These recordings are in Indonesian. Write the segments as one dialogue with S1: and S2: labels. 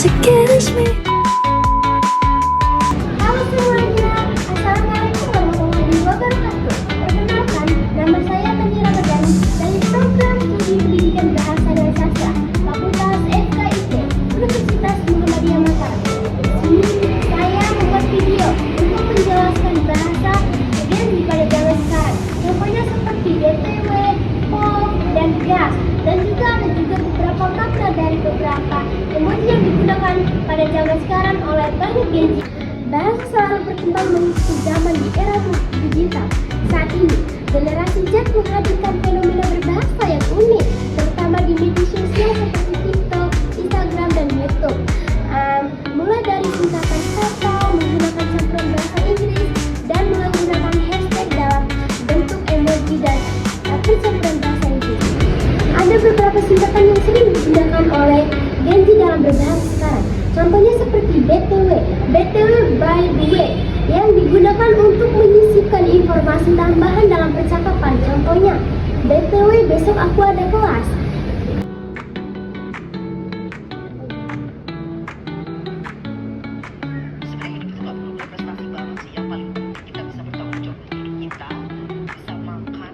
S1: to kiss me.
S2: Halo semuanya, Assalamualaikum warahmatullahi wabarakatuh. Perkenalkan, nama saya Tani Ramadan dari program Studi Pendidikan Bahasa dan Sastra Fakultas FKIP Universitas Muhammadiyah Mataram. Di sini saya membuat video untuk menjelaskan bahasa Gen Z pada zaman sekarang. Contohnya seperti BTW, POV, dan GAS. Dan juga ada beberapa makna dari beberapa emoji yang digunakan pada zaman sekarang oleh banyak Gen Z. Bahasa selalu berkembang mengikuti zaman di era digital. Saat ini, generasi Z menghadirkan fenomena berbahasa yang unik, terutama di media sosial seperti TikTok, Instagram, dan YouTube. Mulai dari singkatan kata, menggunakan campuran bahasa Inggris, dan menggunakan hashtag dalam bentuk emoji dan campuran bahasa Inggris. Ada beberapa singkatan yang sering digunakan oleh Gen Z dalam berbahasa sekarang. Contohnya seperti BTW by the way, yang digunakan untuk menyisipkan informasi tambahan dalam percakapan. Contohnya, BTW besok aku ada kelas.
S3: Sebenarnya hidup itu gak perlu berprestasi banget sih. Yang paling penting kita bisa bertanggung jawab untuk hidup kita, bisa makan,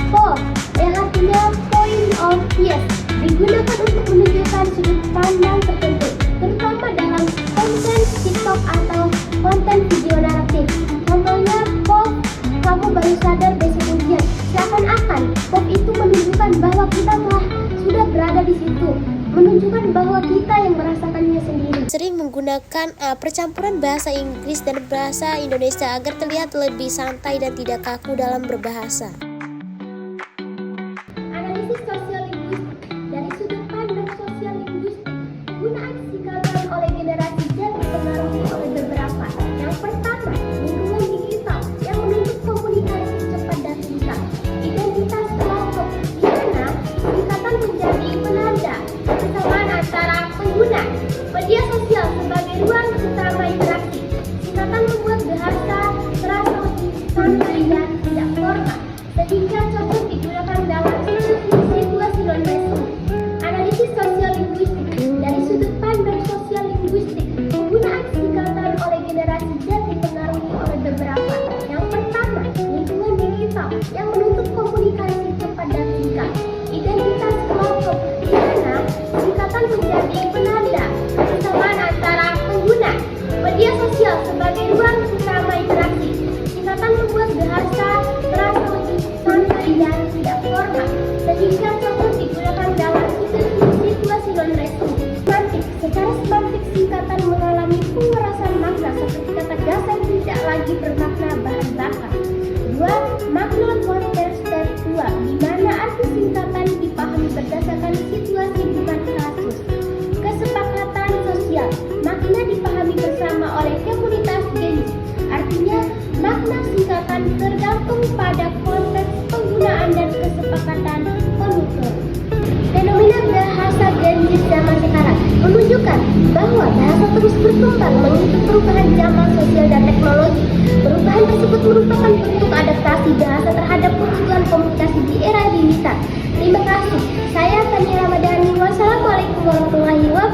S2: POV, yang artinya point of view, digunakan untuk menunjukkan sudut pandang tertentu, terutama dalam konten TikTok atau konten video naratif. Contohnya POV, kamu baru sadar besok ujian. Seakan-akan POV itu menunjukkan bahwa kita sudah berada di situ, menunjukkan bahwa kita yang merasakannya sendiri.
S4: Sering menggunakan percampuran bahasa Inggris dan bahasa Indonesia agar terlihat lebih santai dan tidak kaku dalam berbahasa.
S2: Analisis sosial linguistik. Dari sudut pandang sosial linguistik, penggunaan singkatan oleh generasi Z dipengaruhi oleh beberapa. Yang pertama, lingkungan digital yang menuntut komunikasi cepat dan singkat. Identitas kelompok, di mana singkatan menjadi penanda kesamaan antara pengguna. Media sosial sebagai ruang utama interaksi. Singkatan membuat bahasa terasa lebih santai dan tidak formal, sehingga cocok digunakan dalam situasi non-resmi. Analisis sosial linguistik. Dari sudut pandang sosial linguistik, penggunaan singkatan oleh generasi Z dipengaruhi oleh beberapa. Yang pertama, lingkungan digital yang menuntut komunikasi cepat dan singkat. Identitas kelompok, di mana singkatan menjadi penanda kesamaan antara pengguna. Media sosial sebagai ruang utama interaksi. Singkatan membuat bahasa terasa lebih santai dan tidak formal, sehingga cocok digunakan dalam situasi non-resmi. Semantik. Secara semantik, singkatan mengalami pengerasan makna seperti kata gas yang tidak lagi bermakna bahan bakar. 2. Makna kontekstual, di mana arti singkatan dipahami berdasarkan situasi bukan kasus. Kesepakatan sosial, makna dipahami bersama oleh komunitas Gen Z. Artinya, makna singkatan tergantung pada konteks penggunaan dan kesepakatan penutur. Fenomena bahasa Gen Z zaman sekarang menunjukkan bahwa bahasa terus berkembang mengikuti perubahan zaman sosial dan teknologi. Perubahan tersebut merupakan bentuk adaptasi bahasa terhadap kebutuhan komunikasi di era digital. Terima kasih. Saya Tani Ramadhani. Wassalamualaikum warahmatullahi wabarakatuh.